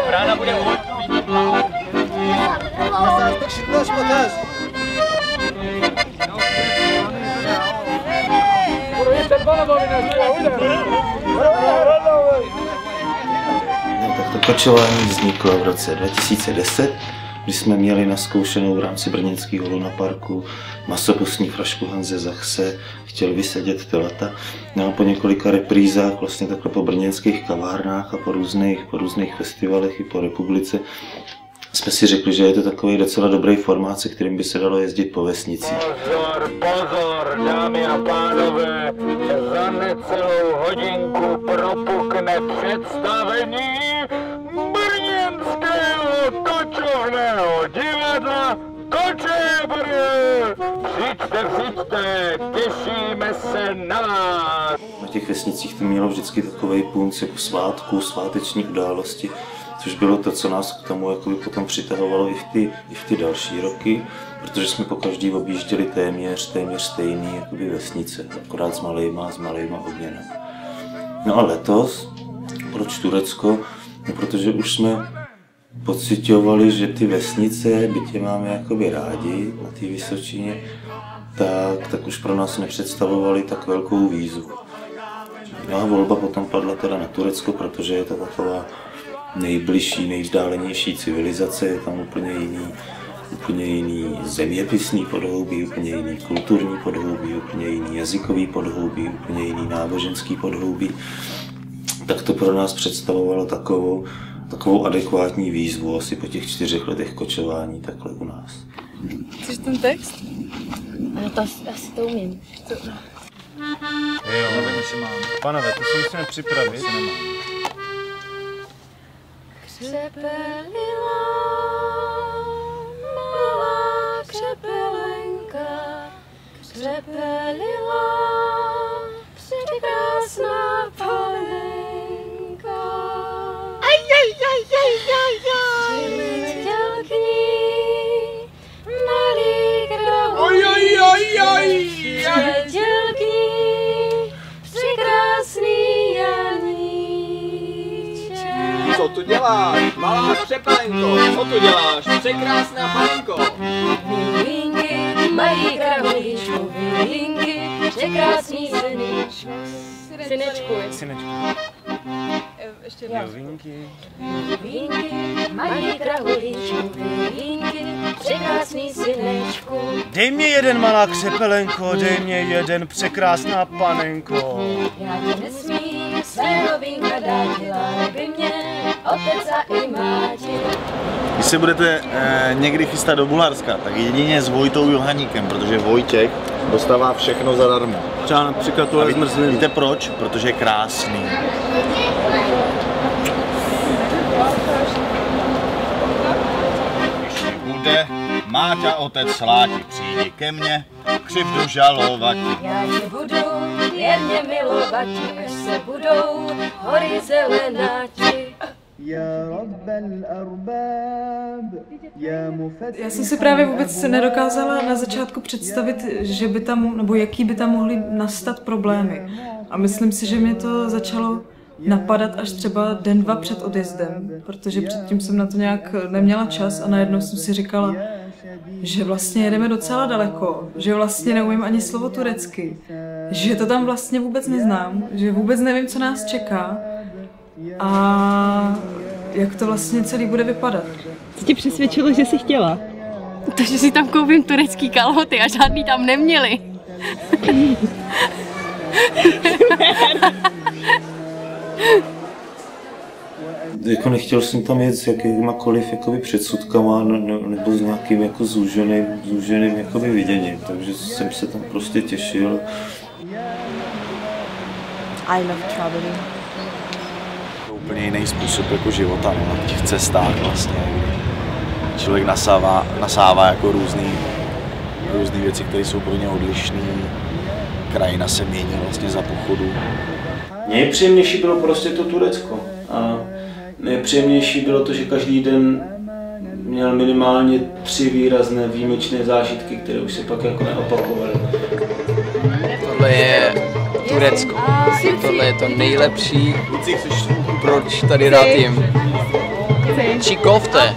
Brána bude Tak to kočování vzniklo v roce 2010, kdy jsme měli naskoušenou v rámci brněnského lunaparku masopustní frašku Hanze Zachse, chtěl vysedět telata. No a po několika reprízách vlastně takhle po brněnských kavárnách a po různých festivalech i po republice jsme si řekli, že je to takový docela dobrý formát, se kterým by se dalo jezdit po vesnici. Pozor, pozor, dámy a pánové, za necelou hodinku propukne představení brněnského kočovného divadla Kočebr. Přijďte, těšíme se na vás. Na těch vesnicích to mělo vždycky takový punc jako svátku, sváteční události, což bylo to, co nás k tomu jakoby potom přitahovalo i v ty další roky, protože jsme pokaždý objížděli téměř stejný jakoby vesnice, akorát s malejma obměnami. No a letos, proč Turecko? No, protože už jsme pociťovali, že ty vesnice, byť je máme jakoby rádi na té Vysočině, tak už pro nás nepředstavovaly tak velkou výzvu. No a volba potom padla teda na Turecko, protože je to taková nejbližší, nejvzdálenější civilizace, je tam úplně jiný zeměpisný podhoubí, úplně jiný kulturní podhoubí, úplně jiný jazykový podhoubí, úplně jiný náboženský podhoubí. Tak to pro nás představovalo takovou adekvátní výzvu asi po těch 4 letech kočování takhle u nás. Chceš ten text? Ano, to asi to umím. Jo, nevím, jestli mám. Panové, to si musíme připravit. Křepelila, malá křepelenka, křepelila, překrásná panenka. Přiletěl k ní malý králík, přiletěl k ní překrásný Janíček. Co tu děláš, malá křepelenko? Co tu děláš, překrásná panenko? Vilinky, mají králíčku, vilinky, překrásný synečku. Synečku. Ještě Jovinky. Vilinky, mají králíčku, vilinky, překrásný synečku. Dej mě jeden, malá křepelenko, dej mě jeden, překrásná panenko. Já tě nesmím svého vinka dát, by mě otec a i máti. Když se budete někdy chystat do Bulharska, tak jedině s Vojtou Johaníkem, protože Vojtěch dostává všechno zadarmo. Třeba například tuhle zmrzlinu. Víte proč? Protože je krásný. Když mi bude Máťa otec sláti, přijdi ke mně, křivdu žalovati. Já tě budu věrně milovati, až se budou hory zelenáti. Já jsem si právě vůbec nedokázala na začátku představit, že by tam, nebo jaký by tam mohly nastat problémy. A myslím si, že mě to začalo napadat až třeba den, 2 před odjezdem, protože předtím jsem na to nějak neměla čas a najednou jsem si říkala, že vlastně jedeme docela daleko, že vlastně neumím ani slovo turecky, že to tam vlastně vůbec neznám, že vůbec nevím, co nás čeká a jak to vlastně celý bude vypadat. Co tě přesvědčilo, že jsi chtěla? To, že si tam koupím turecký kalhoty a žádný tam neměli. Jako nechtěl jsem tam jet s jakýmakoliv jakoby předsudkama nebo s nějakým jako zúženým jakoby viděním, takže jsem se tam prostě těšil. I love traveling. Úplně jiný způsob jako života na těch cestách vlastně. Člověk nasává jako různý věci, které jsou pro ně odlišné. Krajina se mění vlastně za pochodu. Nejpříjemnější bylo prostě to Turecko. A nejpříjemnější bylo to, že každý den měl minimálně 3 výrazné výjimečné zážitky, které už se pak jako neopakovaly. je Turecko. Tohle je to nejlepší, proč tady rád jim. Čikofte.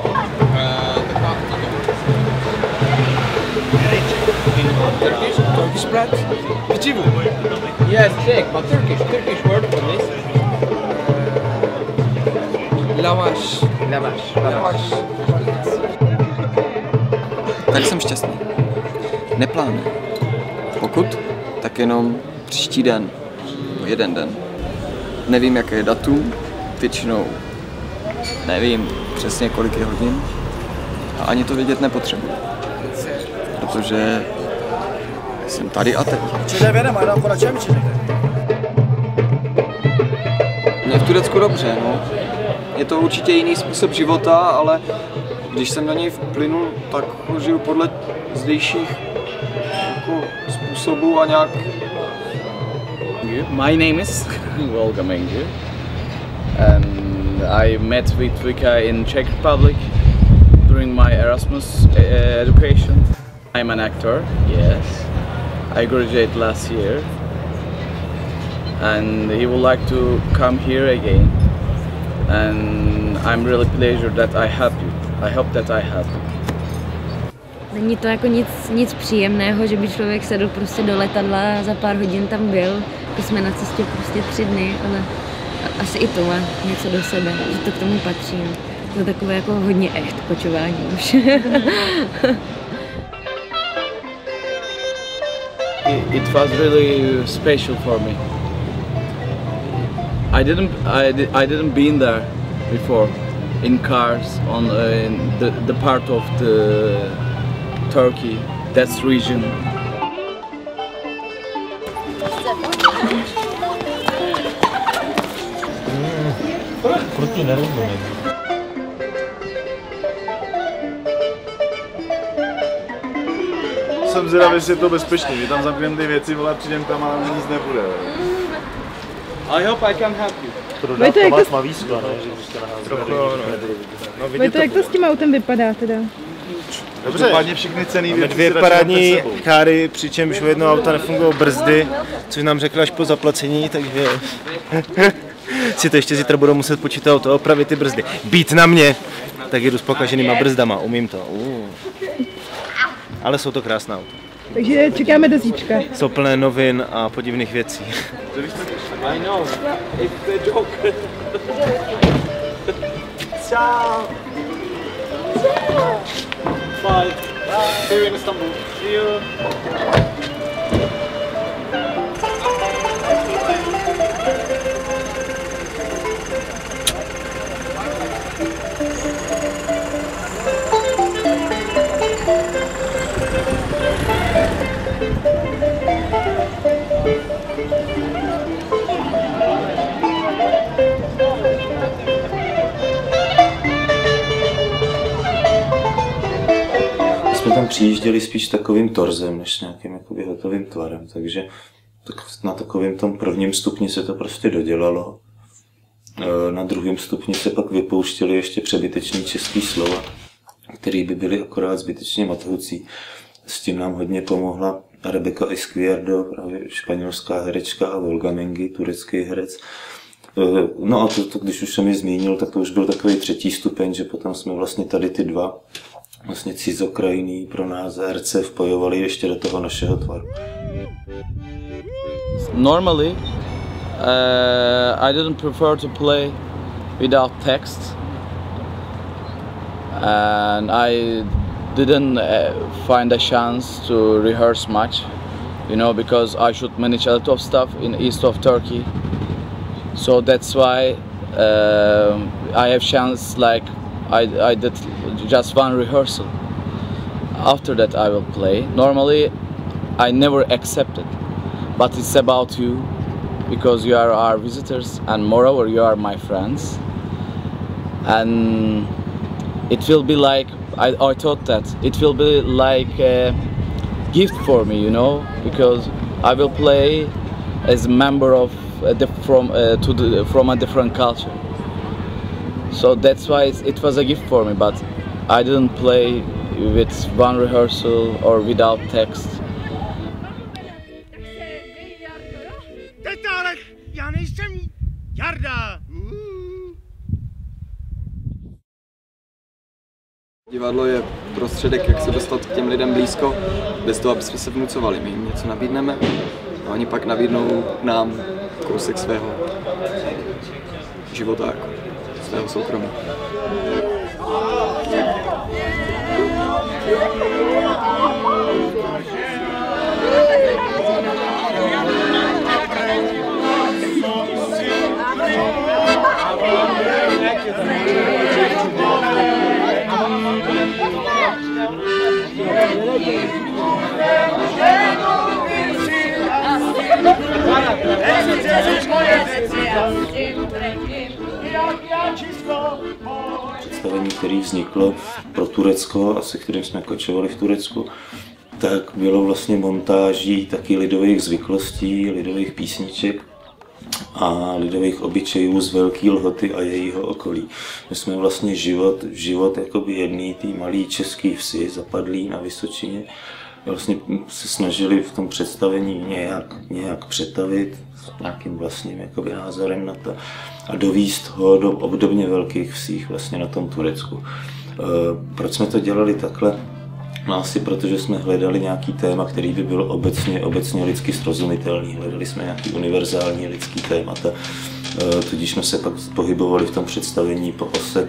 Turkish bread? Pičivu. Yes, thick, but Turkish word for this. Lavash. Tak jsem šťastný. Neplánuji. Pokud, tak jenom příští den. Jeden den. Nevím, jaké je datum. Většinou nevím přesně, kolik je hodin. A ani to vědět nepotřebuji. Protože jsem tady a teď. Mě v Turecku dobře, no. Je to určitě jiný způsob života, ale když jsem na něj vplynul, tak ho žiju podle zdejších jako způsobů a nějak... My name is Volga Mengu and I met with Vika in Czech Republic during my Erasmus education. I'm an actor, yes. I graduated last year and he would like to come here again. And I'm really pleased that I help you. I hope that I help you. Není to jako nic příjemného, že by člověk sedl prostě do letadla a za pár hodin tam byl. Jsme na cestě prostě 3 dny, ale asi i to má něco do sebe, že to k tomu patří. No. To je takové jako hodně echt kočování už. It was really special for me. I didn't been there before in cars on in the part of the Turkey, that's region. Jsem zvědavý, jestli je to bezpečný. Vy tam zamkneme ty věci, vole, přijdem tam a nic nebude. I hope I can help you. Dodávka vás má výskla, ne? Že byste Vojto, jak to s tím autem vypadá teda? Dobře, všechny ceny máme 2 parádní káry, přičemž u jednoho auta nefungují brzdy, což nám řekla až po zaplacení, takže si to ještě zítra budou muset počítat to, opravit ty brzdy. Být na mě! Tak jedu s pokaženýma brzdama, umím to. Ale jsou to krásná auta. Takže čekáme do zítřka. Jsou plné novin a podivných věcí. I know, it's a joke. Ciao. Bye. See you in Istanbul. See you. Jsme tam přijížděli spíš takovým torzem, než nějakým jakoby hotovým tvarem, takže na takovém tom prvním stupni se to prostě dodělalo. Na druhém stupni se pak vypouštěly ještě přebytečný český slova, které by byly akorát zbytečně matoucí. S tím nám hodně pomohla Rebecca Izquierdo, právě španělská herečka, a Volga Mengu, turecký herec. No a to, když už jsem je zmínil, tak to už byl takový 3. stupeň, že potom jsme vlastně tady ty 2 vlastně cizokrajný pro nás herce vpojovali ještě do toho našeho tvaru. Normally, I didn't prefer to play without text, and I didn't find a chance to rehearse much, you know, because I should manage a lot of stuff in east of Turkey. So that's why I have chance, like I did just 1 rehearsal. After that I will play. Normally I never accept it, but it's about you, because you are our visitors and moreover you are my friends, and it will be like I thought that it will be like a gift for me, you know, because I will play as a member of from a different culture. So that's why it was a gift for me, but I didn't play with 1 rehearsal or without text. Divadlo je prostředek, jak se dostat k těm lidem blízko, bez toho, aby jsme se vnucovali. My jim něco nabídneme a oni pak nabídnou nám kousek svého života, jako svého soukromí. Představení, které vzniklo pro Turecko a se kterým jsme kočovali v Turecku, tak bylo vlastně montáží taky lidových zvyklostí, lidových písniček a lidových obyčejů z Velké Lhoty a jejího okolí. My jsme vlastně život jakoby jedný té malé české vsi zapadlý na Vysočině. Vlastně se snažili v tom představení nějak přetavit s nějakým vlastním jakoby názorem na to a dovízt ho do obdobně velkých vsích vlastně na tom Turecku. Proč jsme to dělali takhle? No asi protože jsme hledali nějaký téma, který by byl obecně lidsky srozumitelný. Hledali jsme nějaký univerzální lidský témata. Tudíž jsme se pak pohybovali v tom představení po ose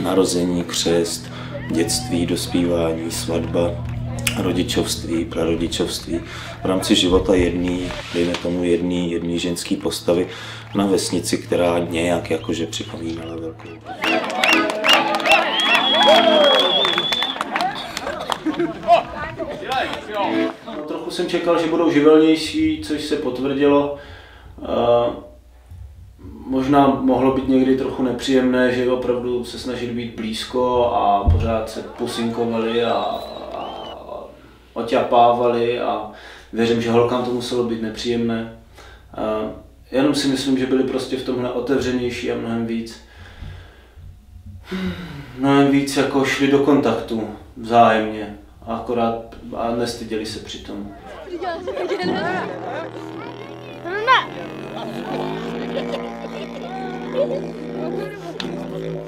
narození, křest, dětství, dospívání, svatba, rodičovství, prarodičovství. V rámci života dejme tomu jedný ženský postavy na vesnici, která nějak jakože připomínala velkou. Trochu jsem čekal, že budou živelnější, což se potvrdilo. Možná mohlo být někdy trochu nepříjemné, že opravdu se snažili být blízko a pořád se pusinkovali a oťapávali a věřím, že holkám to muselo být nepříjemné. Jenom si myslím, že byli prostě v tomhle otevřenější a mnohem víc jako šli do kontaktu vzájemně. Akorát a nestyděli se přitom.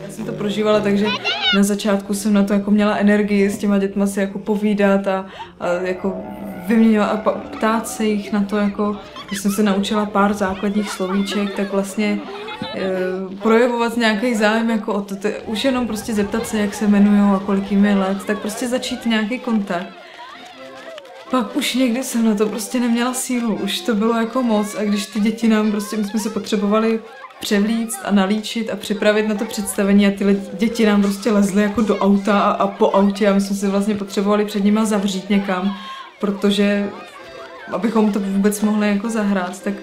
Já jsem to prožívala, takže na začátku jsem na to jako měla energii s těma dětma si jako povídat a jako vyměňovat a ptát se jich na to, jako když jsem se naučila pár základních slovíček, tak vlastně projevovat nějaký zájem jako o to, už jenom prostě zeptat se, jak se jmenujou a kolik jim je let, tak prostě začít nějaký kontakt. Pak už někdy jsem na to prostě neměla sílu, už to bylo jako moc a když ty děti nám prostě, my jsme se potřebovali převlíct a nalíčit a připravit na to představení a ty děti nám prostě lezly jako do auta a po autě a my jsme se vlastně potřebovali před nima zavřít někam, protože abychom to vůbec mohli jako zahrát, tak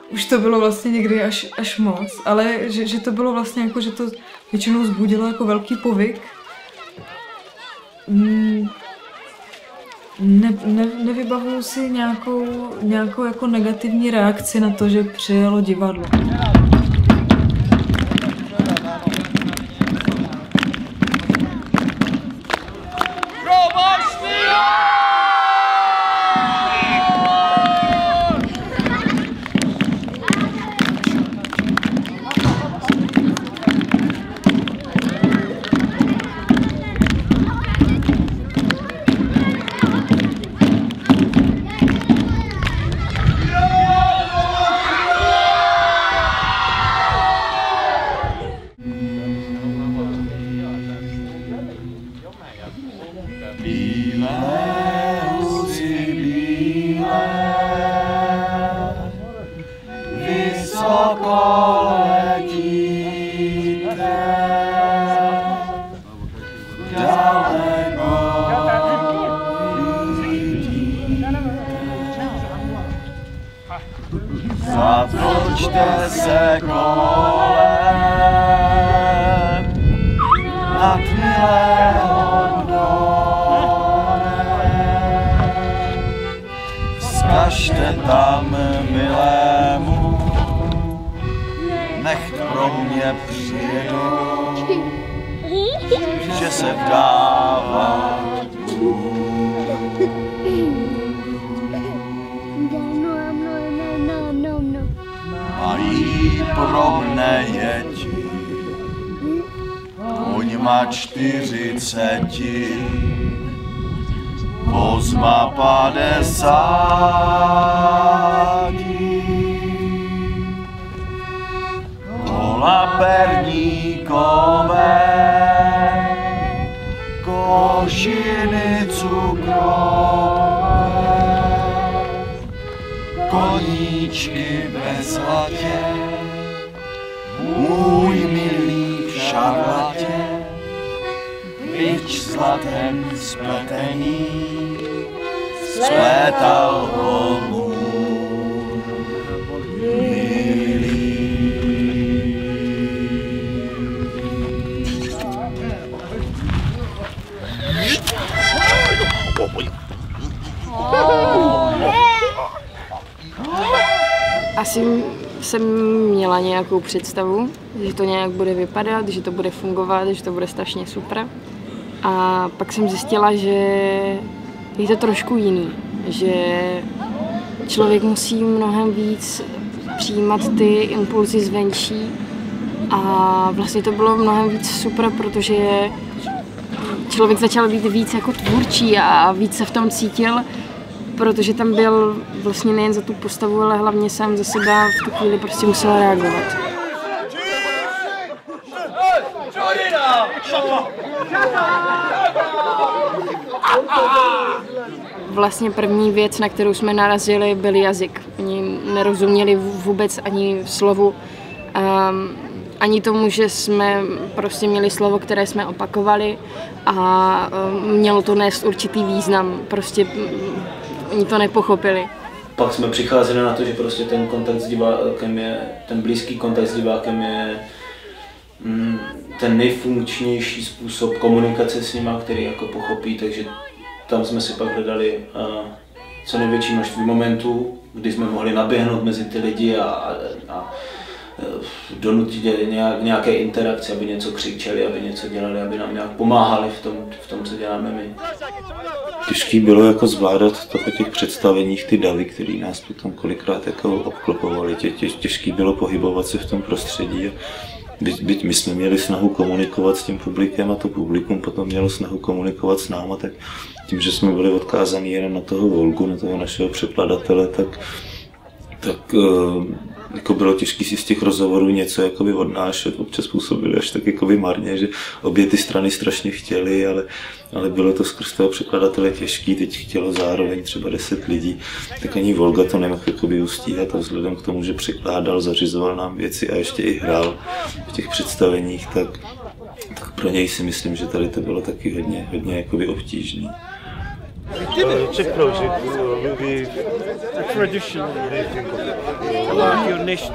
už to bylo vlastně někdy až moc, ale že to bylo vlastně jako, že to většinou vzbudilo jako velký povyk. Nevybavuju si nějakou jako negativní reakci na to, že přijelo divadlo. Zatočte se kolem nad milého dole. Vzkažte tam milému, nechť pro mě přijedou, že se vdává. Mají pro mne děti, těma 40 pozma 50. Kola perníkové, košiny cukrové, koníčky ve zlatě, můj milý v šarlatě, bič zlatem spletený, splétal ho můj milý. Asi jsem měla nějakou představu, že to nějak bude vypadat, že to bude fungovat, že to bude strašně super. A pak jsem zjistila, že je to trošku jiný, že člověk musí mnohem víc přijímat ty impulzy zvenčí a vlastně to bylo mnohem víc super, protože člověk začal být víc jako tvůrčí a víc se v tom cítil, protože tam byl vlastně nejen za tu postavu, ale hlavně sám za sebe v tu chvíli prostě musel reagovat. Vlastně první věc, na kterou jsme narazili, byl jazyk. Oni nerozuměli vůbec ani slovu, ani tomu, že jsme prostě měli slovo, které jsme opakovali a mělo to nést určitý význam. Prostě oni to nepochopili. Pak jsme přicházeli na to, že prostě ten kontakt s divákem je, ten blízký kontakt s divákem je ten nejfunkčnější způsob komunikace s nima, který jako pochopí, takže tam jsme si pak hledali co největší množství momentů, kdy jsme mohli naběhnout mezi ty lidi a donutit nějaké interakce, aby něco křičeli, aby něco dělali, aby nám nějak pomáhali v tom, co děláme my. Těžký bylo jako zvládat to po těch představeních ty davy, který nás potom kolikrát jako obklopovali. Těžký bylo pohybovat se v tom prostředí. Byť my jsme měli snahu komunikovat s tím publikem a to publikum potom mělo snahu komunikovat s náma, tak tím, že jsme byli odkázaní jenom na toho Volgu, na toho našeho překladatele, tak jako bylo těžké si z těch rozhovorů něco jakoby odnášet. Občas působili až tak jakoby marně, že obě ty strany strašně chtěly, ale bylo to skrz toho překladatele těžký, teď chtělo zároveň třeba 10 lidí, tak ani Volga to nemohl jakoby ustíhat a vzhledem k tomu, že překládal, zařizoval nám věci a ještě i hrál v těch představeních, tak pro něj si myslím, že tady to bylo taky hodně jakoby obtížné. Czech project will be traditional. Like your nation.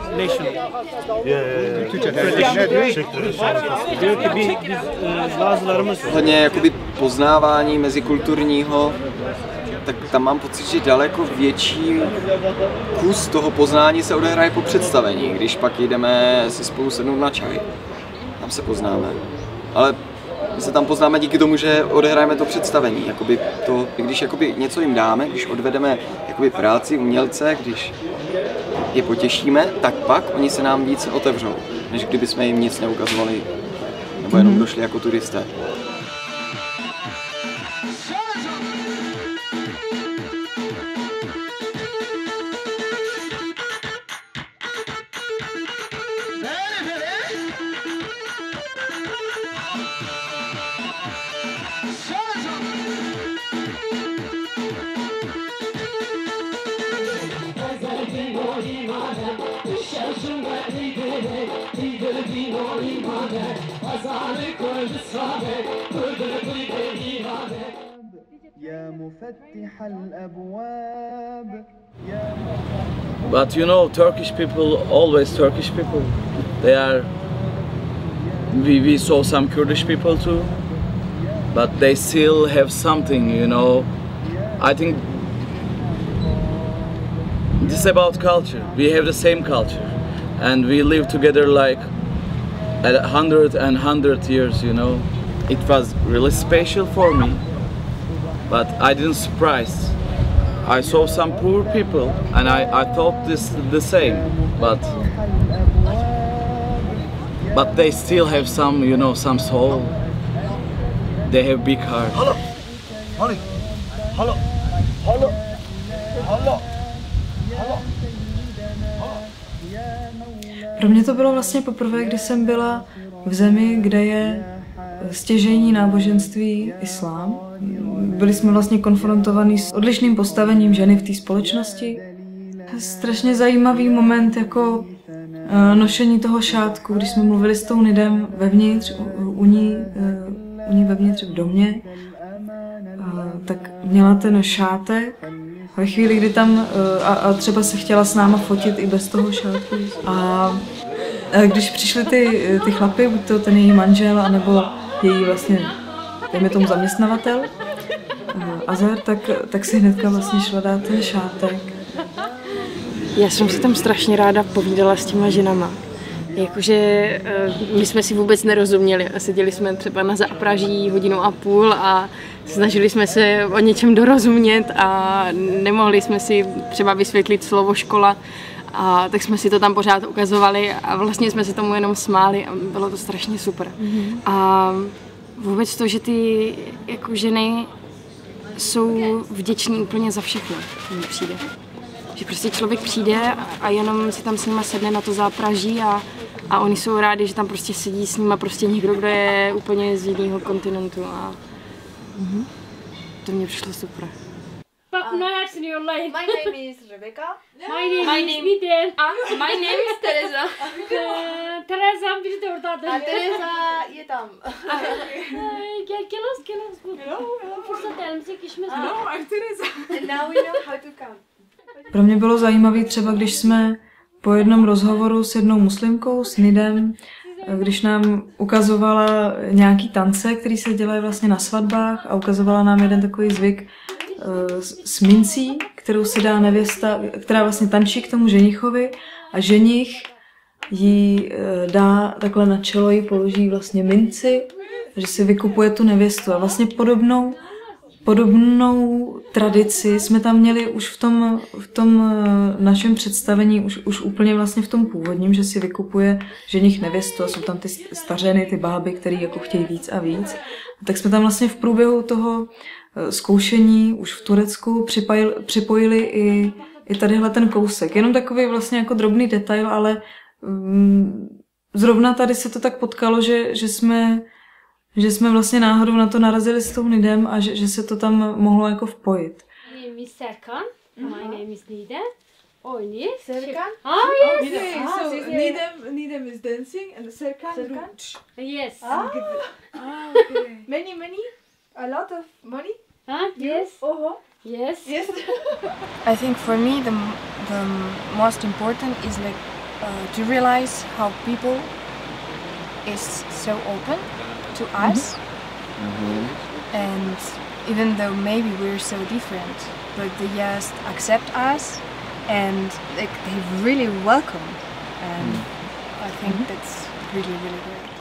Hodně jakoby poznávání mezikulturního, tak tam mám pocit, že daleko větší kus toho poznání se odehraje po představení, když pak jdeme si spolu sednout na čaj. Tam se poznáme. Ale my se tam poznáme díky tomu, že odehrajeme to představení. Jakoby to, když jakoby něco jim dáme, když odvedeme jakoby práci umělce, když je potěšíme, tak pak oni se nám víc otevřou, než kdyby jsme jim nic neukazovali, nebo jenom došli jako turisté. But you know, Turkish people, always Turkish people. They are. We saw some Kurdish people too, but they still have something, you know. I think this is about culture. We have the same culture, and we live together like 100 years, you know. It was really special for me, but I didn't surprise. I saw some poor people, and I thought this the same, but they still have some, you know, some soul. they have big heart. Halo, Holly, halo, halo, halo, halo. Pro mě to bylo vlastně poprvé, kdy jsem byla v zemi, kde je stěžejní náboženství islám. Byli jsme vlastně konfrontovaní s odlišným postavením ženy v té společnosti. Strašně zajímavý moment jako nošení toho šátku, když jsme mluvili s tou Nidem vevnitř, u ní vevnitř v domě, tak měla ten šátek. Ve chvíli, kdy tam a třeba se chtěla s náma fotit i bez toho šátku. A když přišli ty chlapy, buď to ten její manžel, anebo její vlastně, dejme tomu zaměstnavatel, Azar, tak si hnedka vlastně šla dát ten šátek. Já jsem si tam strašně ráda povídala s těma ženama. Jakože my jsme si vůbec nerozuměli a seděli jsme třeba na zápraží 1,5 hodiny a snažili jsme se o něčem dorozumět a nemohli jsme si třeba vysvětlit slovo škola, a tak jsme si to tam pořád ukazovali a vlastně jsme se tomu jenom smáli a bylo to strašně super. A vůbec to, že ty jako ženy jsou vděční úplně za všechno, mi přijde. Že prostě člověk přijde a jenom si tam s nima sedne na to zápraží a oni jsou rádi, že tam prostě sedí s nima prostě někdo, kdo je úplně z jiného kontinentu a to mě přišlo super. My name is Rebecca. My name is Miden. My name is Teresa. Teresa bir de oradadır. Teresa je tam. Gel fırsat elimize geçmez. Teresa. Now we know how to come. Pro mě bylo zajímavé třeba, když jsme po jednom rozhovoru s jednou muslimkou, s Nidem, když nám ukazovala nějaký tance, který se dělají vlastně na svatbách a ukazovala nám jeden takový zvyk s mincí, kterou si dá nevěsta, která vlastně tančí k tomu ženichovi a ženich jí dá takhle na čelo, jí položí vlastně minci, že si vykupuje tu nevěstu a vlastně podobnou tradici jsme tam měli už v tom našem představení, už úplně vlastně v tom původním, že si vykupuje ženich nevěstu a jsou tam ty stařeny, ty báby, které jako chtějí víc a víc. A tak jsme tam vlastně v průběhu toho zkoušení už v Turecku připojili i tadyhle ten kousek. Jenom takový vlastně jako drobný detail, ale zrovna tady se to tak potkalo, že jsme vlastně náhodou na to narazili s tou Nidem a že se to tam mohlo jako vpojit. My name is Serkan. My name is Nida. Oyni. Serkan? Yes. Okay, so Nidem is dancing and Serkan? Yes. Okay. Many? A lot of money? Yes. Yes. Yes. I think for me the most important is like to realize how people is so open to us, and even though maybe we're so different, but they just accept us and like they really welcome, and I think that's really great.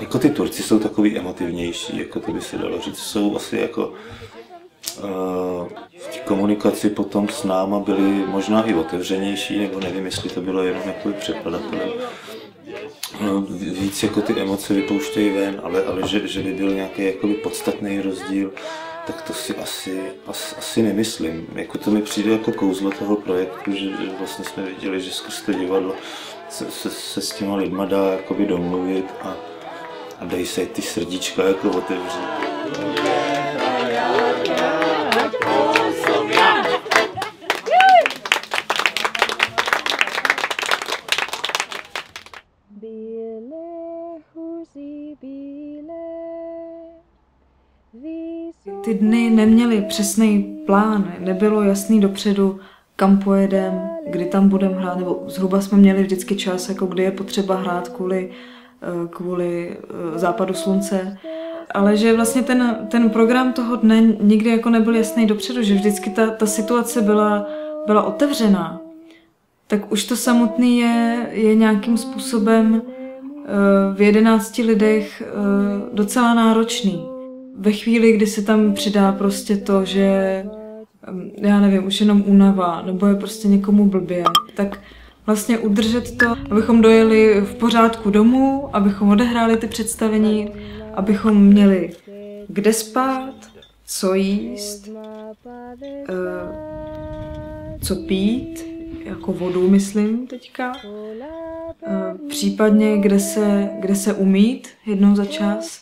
Jako ty Turci jsou takový emotivnější, jako to by se dalo říct. Jsou asi jako v té komunikaci potom s náma byli možná i otevřenější, nebo nevím, jestli to bylo jenom jako překladatelem. Víc jako ty emoce vypouštějí ven, ale že by byl nějaký jakoby podstatný rozdíl, tak to si asi nemyslím. Jako to mi přijde jako kouzlo toho projektu, že vlastně jsme viděli, že skrz to divadlo se s těma lidma dá jakoby domluvit a dají se ty srdíčka jako otevřít. Ty dny neměly přesný plán, nebylo jasný dopředu, kam pojedem, kdy tam budeme hrát, nebo zhruba jsme měli vždycky čas, jako kdy je potřeba hrát kvůli západu slunce. Ale že vlastně ten program toho dne nikdy jako nebyl jasný dopředu, že vždycky ta situace byla otevřená. Tak už to samotný je nějakým způsobem v 11 lidech docela náročný. Ve chvíli, kdy se tam přidá prostě to, že já nevím, už jenom únava, nebo je prostě někomu blbě, tak vlastně udržet to, abychom dojeli v pořádku domů, abychom odehráli ty představení, abychom měli kde spát, co jíst, co pít, jako vodu myslím teďka, případně kde se umýt jednou za čas.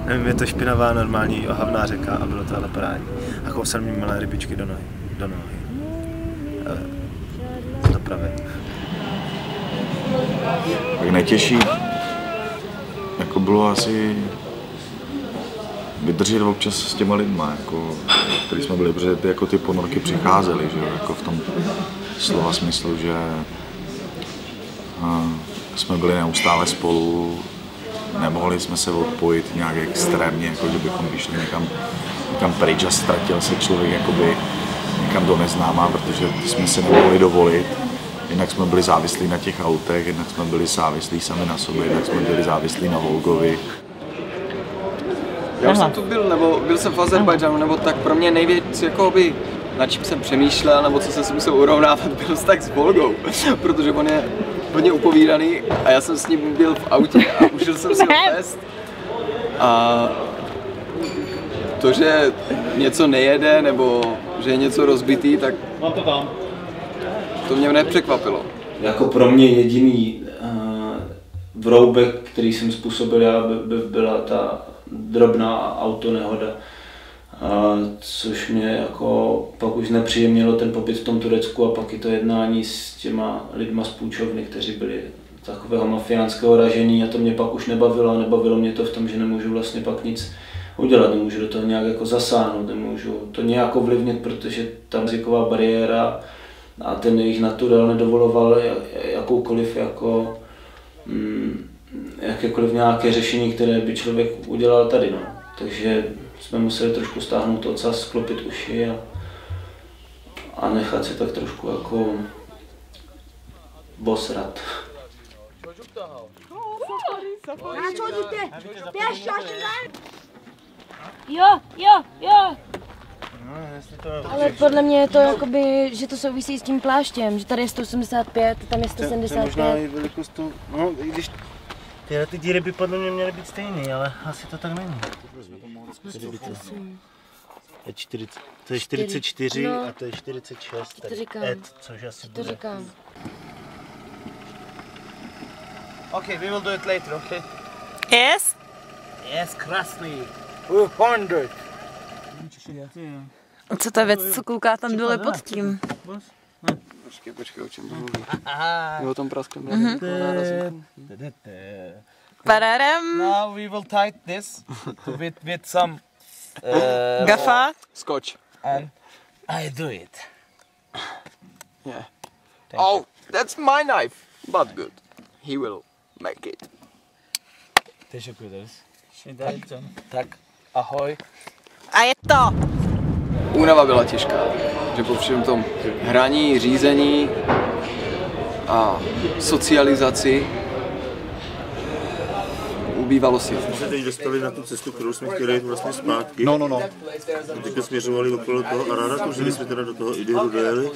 Nevím, je to špinavá, normální ohavná řeka a bylo to ale parádní. A kousal mi malé rybičky do nohy. Dopravy. Tak nejtěžší jako bylo asi vydržet občas s těma lidma, jako, který jsme byli, protože jako ty ponorky přicházely, že jako v tom slova smyslu, že jsme byli neustále spolu, nemohli jsme se odpojit nějak extrémně, jako že bychom vyšli někam pryč a ztratil se člověk jakoby někam do neznámá, protože jsme se nemohli dovolit. Jednak jsme byli závislí na těch autech, jednak jsme byli závislí sami na sobě, jednak jsme byli závislí na Volgovi. Já už jsem tu byl jsem v Azerbajdžánu, nebo tak pro mě nejvěc, jakoby, na čím jsem přemýšlel, nebo co jsem si musel urovnávat, byl vztah s Volgou, protože on je hodně upovídaný a já jsem s ním byl v autě a užil jsem si ho fest. A to, že něco nejede, nebo že je něco rozbitý, tak to mě nepřekvapilo. Jako pro mě jediný vroubek, který jsem způsobil já, byla ta drobná autonehoda, což mě jako pak už nepříjemnilo ten pobyt v tom Turecku a pak i to jednání s těma lidma z půjčovny, kteří byli takového mafiánského ražení a to mě pak už nebavilo a nebavilo mě to v tom, že nemůžu vlastně pak nic udělat, nemůžu do toho nějak jako zasáhnout, nemůžu to nějak ovlivnit, protože tam jazyková bariéra a ten jejich naturel nedovoloval jakoukoliv jako jakékoliv nějaké řešení, které by člověk udělal tady, no. Takže jsme museli trošku stáhnout ocas, sklopit uši a nechat se tak trošku jako bosrat. Jo. Ale podle mě je to jakoby, že to souvisí s tím pláštěm, že tady je 185, tam je 175. Možná i velikost toho, no i když tyhle ty díry by podle mě měly být stejný, ale asi to tak není. To je 44 no, a to je 46, to říkám. Což asi to bude. Říkám. Okay, we will do it later, okay? Yes? Yes, krásný. 200. Co ta věc, co kouká tam dole pod tím? Počkej, o čem to mluví? Jo, tam prasklém. Pararam. Now we will tie this with some Gaffa. Scotch. And I do it. Yeah. Oh, that's my knife. But good. He will make it. Teşekkür ederiz. Tak, ahoj. A je to! Únava byla těžká, že po všem tom hraní, řízení a socializaci ubývalo si. Jsme se teď dostali na tu cestu, kterou jsme chtěli jít vlastně zpátky. No. A teďka směřovali okolo toho Araratu, že jsme teda do toho Idiru dojeli.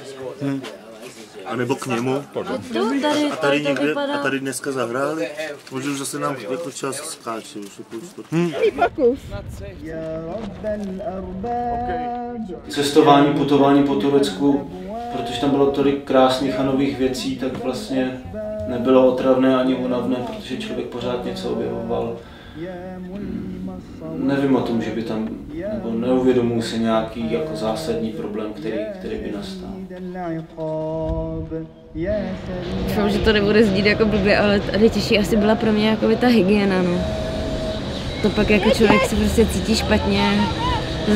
A nebo k němu. A tady dneska zahráli. Možná už zase nám jako čas skáče. Cestování, putování po Turecku, protože tam bylo tolik krásných a nových věcí, tak vlastně nebylo otravné ani únavné, protože člověk pořád něco objevoval. Nevím o tom, že by tam, nebo neuvědomuji se nějaký jako zásadní problém, který by nastal. Doufám, že to nebude znít jako blbě, ale nejtěžší asi byla pro mě jako ta hygiena, no. To pak jako člověk se prostě cítí špatně.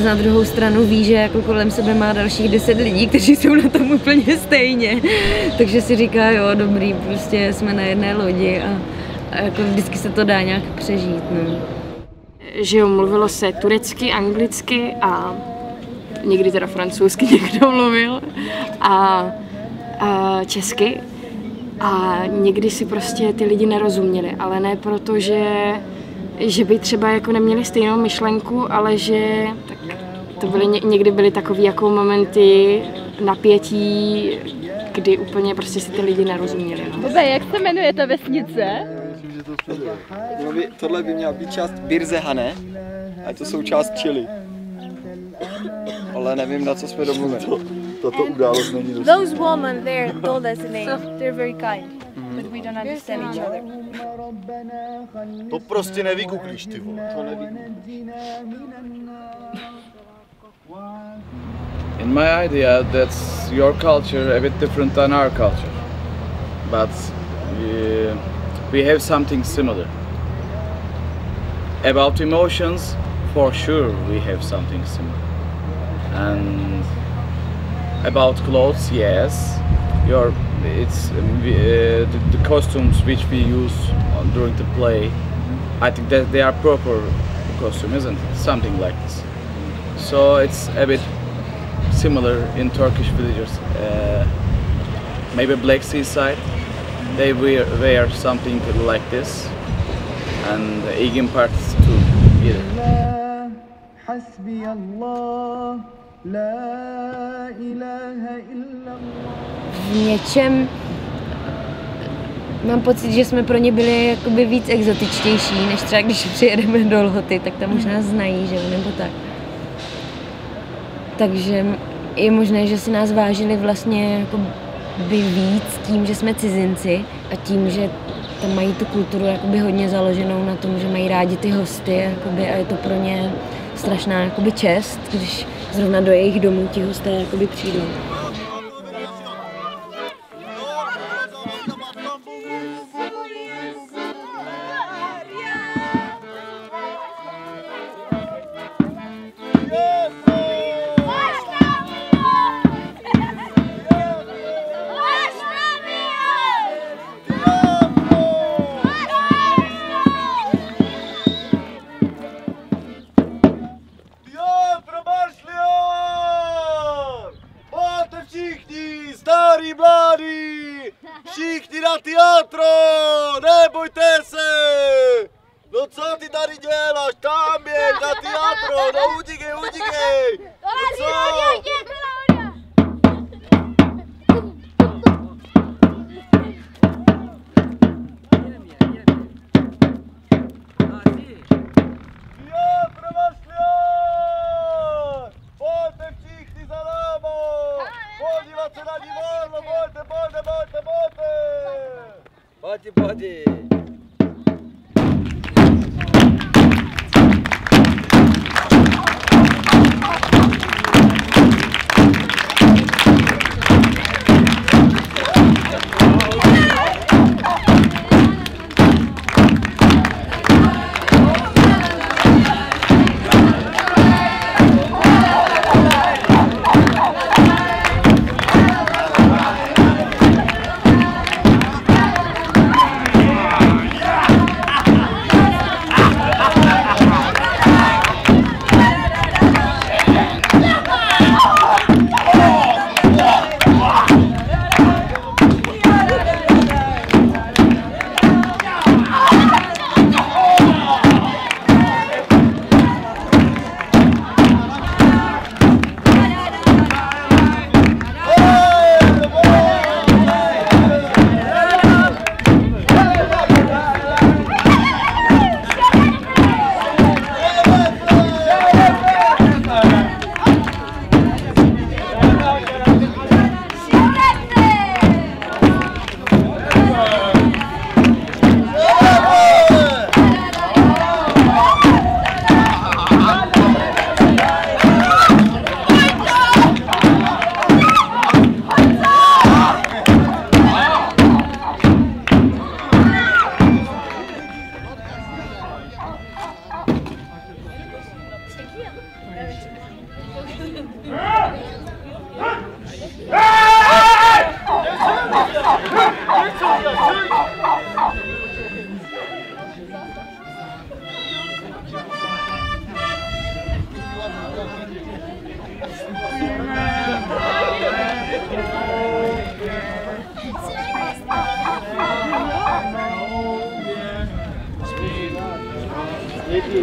Na druhou stranu ví, že jako kolem sebe má dalších 10 lidí, kteří jsou na tom úplně stejně. Takže si říká, jo, dobrý, prostě jsme na jedné lodi a jako vždycky se to dá nějak přežít, no. Že jo, mluvilo se turecky, anglicky a někdy teda francouzsky někdo mluvil a česky. A někdy si prostě ty lidi nerozuměli, ale ne proto, že by třeba jako neměli stejnou myšlenku, ale že tak to někdy byly takový jako momenty napětí, kdy úplně prostě si ty lidi nerozuměli. No. Bobe, jak se jmenuje ta vesnice? Tohle by měla být část Birzehané, a to jsou část Chile. Ale nevím, na co jsme domluvili. Tato událost není dost. Those women there told us the name. They're very kind, but we don't understand each other. To prostě nevygooglíš, ty vole. To In my idea, that's your culture a bit different than our culture, but we have something similar. About emotions, for sure we have something similar. And about clothes, yes, the costumes which we use during the play, I think that they are proper costume, isn't it? Something like this. So it's a bit similar in Turkish villages. Maybe Black Sea side, they wear something like this, and the Aegean parts too. Either. V něčem mám pocit, že jsme pro ně byli jakoby víc exotičtější, než třeba když přijedeme do Lhoty, tak tam už nás znají, že jo, nebo tak. Takže je možné, že si nás vážili vlastně jakoby víc tím, že jsme cizinci a tím, že tam mají tu kulturu jakoby hodně založenou na tom, že mají rádi ty hosty jakoby, a je to pro ně strašná jakoby čest, když zrovna do jejich domů ti hosté jakoby přijdou. Všichni na teatro, nebojte se! No co ty tady děláš? Tam je na teatro, no utíkej! No co? Pojď.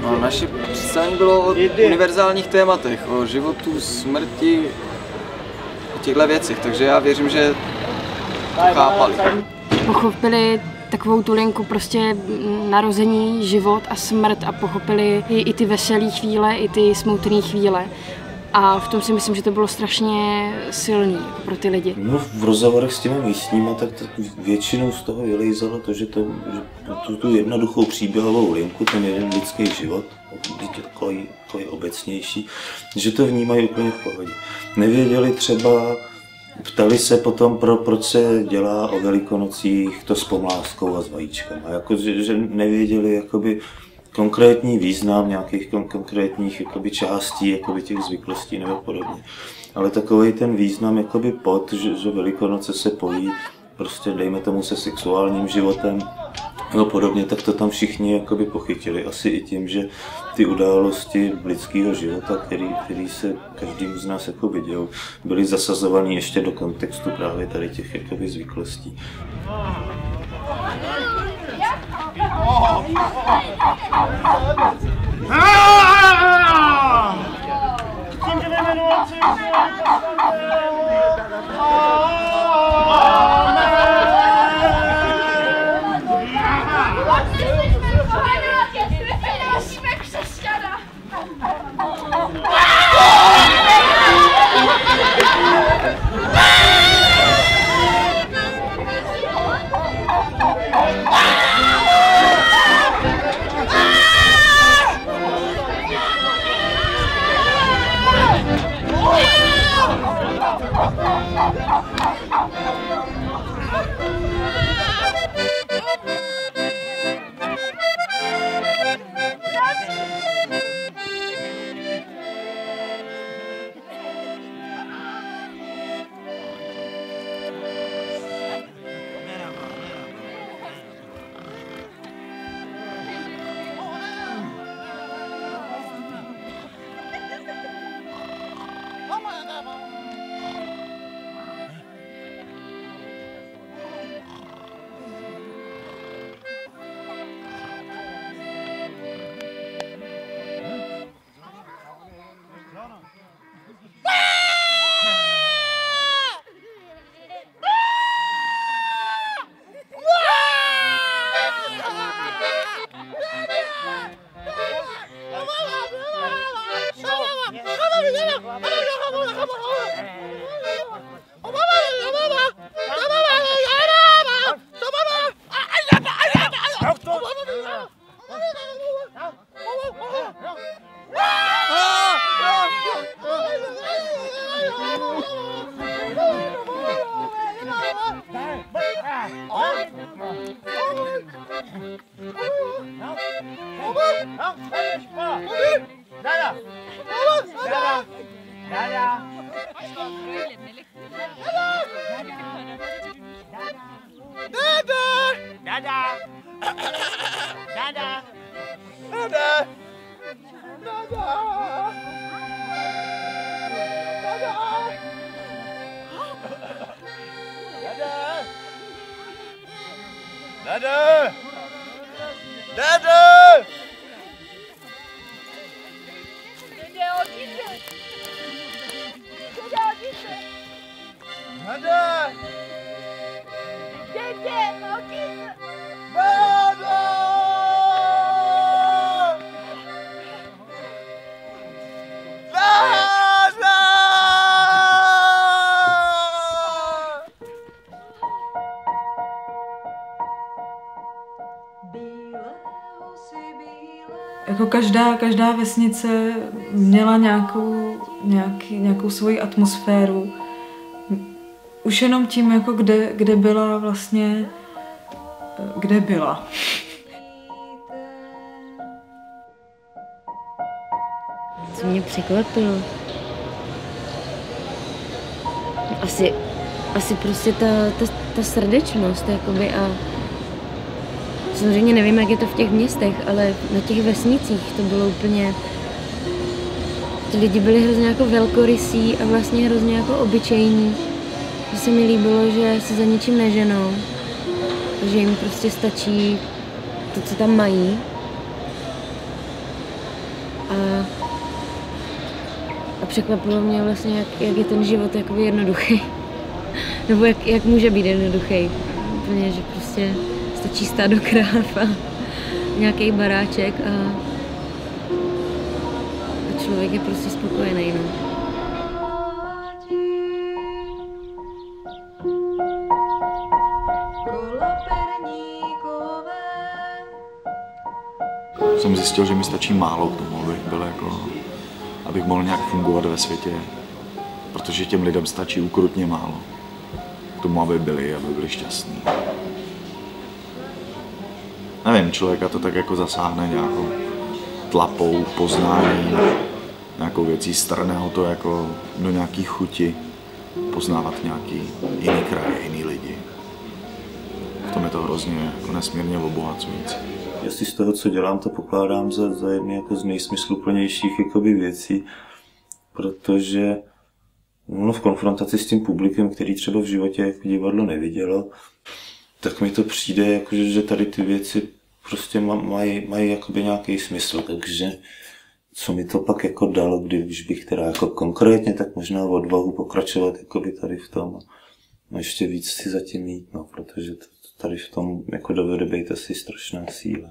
No, naše představení bylo o univerzálních tématech, o životu, smrti, o těchto věcech, takže já věřím, že to chápali. Pochopili takovou tu linku prostě narození, život a smrt a pochopili i ty veselé chvíle, i ty smutné chvíle. A v tom si myslím, že to bylo strašně silný pro ty lidi. No, v rozhovorech s těmi místními, tak většinou z toho vylejzalo to, že tu jednoduchou příběhovou linku, ten jeden lidský život, takový obecnější, že to vnímají úplně v pohodě. Nevěděli třeba, ptali se potom, proč se dělá o Velikonocích to s pomláskou a s vajíčkama, jako, že nevěděli jakoby konkrétní význam nějakých konkrétních jakoby částí jakoby těch zvyklostí nebo podobně. Ale takový ten význam jakoby že Velikonoce se pojí prostě dejme tomu se sexuálním životem no podobně, tak to tam všichni jakoby pochytili. Asi i tím, že ty události lidského života, který se každým z nás jakoby dějou, byly zasazovaný ještě do kontextu právě tady těch jakoby zvyklostí. Jako každá vesnice měla nějakou svoji atmosféru. Už jenom tím, jako kde byla vlastně, kde byla. Co mě překvapilo? Asi prostě ta srdečnost, jakoby, a samozřejmě nevím, jak je to v těch městech, ale na těch vesnicích to bylo úplně... Ty lidi byli hrozně jako velkorysí a vlastně hrozně jako obyčejní. Že se mi líbilo, že se za ničím neženou, že jim prostě stačí to, co tam mají. A překvapilo mě vlastně, jak je ten život jakoby jednoduchý. Nebo jak může být jednoduchý. Úplně, že prostě stačí stádo kráv a nějaký baráček a člověk je prostě spokojený. No. Jsem zjistil, že mi stačí málo k tomu, abych mohl nějak fungovat ve světě, protože těm lidem stačí ukrutně málo k tomu, aby byli šťastní. Nevím, člověka to tak jako zasáhne nějakou tlapou, poznáním, nějakou věcí, strhne ho to jako do nějaký chuti, poznávat nějaký jiný kraje, jiný lidi. V tom je to hrozně jako nesmírně obohacující. Jestli z toho, co dělám, to pokládám za jedny jako z nejsmysluplnějších jakoby věcí, protože v konfrontaci s tím publikem, který třeba v životě jako divadlo nevidělo, tak mi to přijde, jako, že tady ty věci prostě mají jakoby nějaký smysl, takže co mi to pak jako dalo, když bych teda jako konkrétně, tak možná odvahu pokračovat jakoby tady v tom a ještě víc si zatím jít, protože tady v tom jako dovede být asi strašná síla.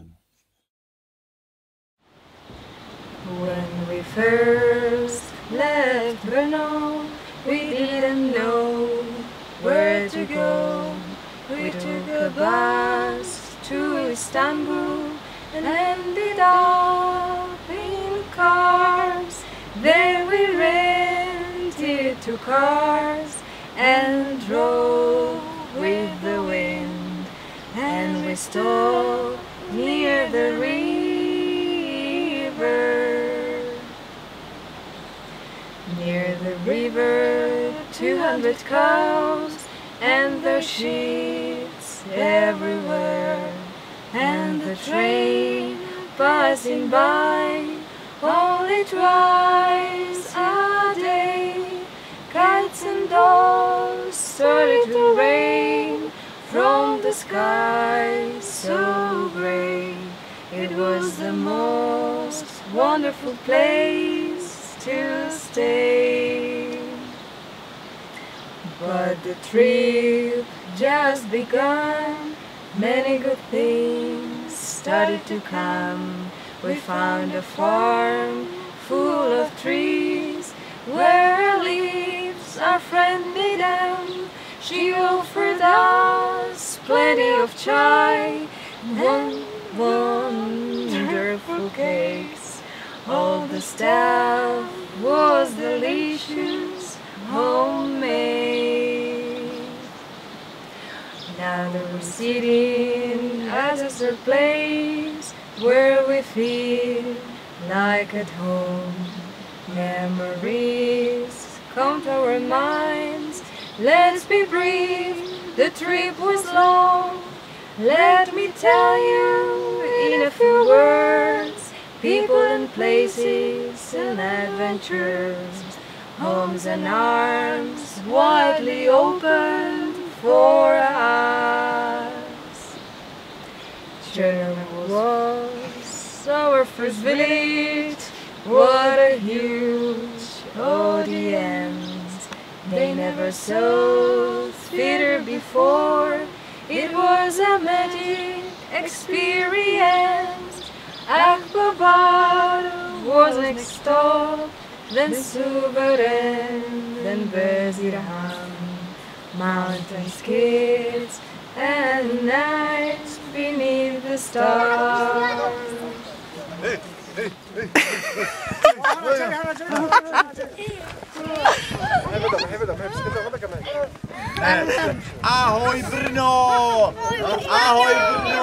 When we first left Brno, we didn't know where to go. We took a bus to Istanbul and ended up in cars. There we rented 2 cars and drove with the wind. And we stopped near the river, 200 cows and their sheets everywhere, and the train passing by only twice a day. Kites and dolls started to rain from the sky so grey. It was the most wonderful place to stay. But the trip just begun. Many good things started to come. We found a farm full of trees where leaves our friend Nidam. She offered us plenty of chai and wonderful cakes. All the stuff was delicious, homemade. Now that we're sitting at a certain place where we feel like at home, memories come to our minds. Let's be brief, the trip was long. Let me tell you in a few words, people and places and adventures, homes and arms widely open for us. Chernobyl was our first village. What a huge audience. They never saw theater before. It was a magic experience. Akbar was next stop, then Subaran, then Bezirham. Mountain skids and nights beneath the stars. Hey, hey, hey. Ahoj Brno! Ahoj Brno!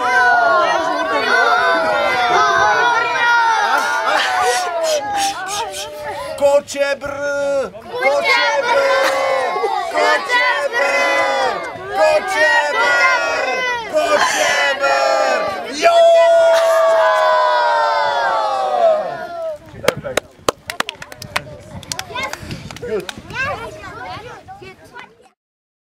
Kočebr! Kočebr! Kočebr! Kočebr! Kočebr! Jo! Good.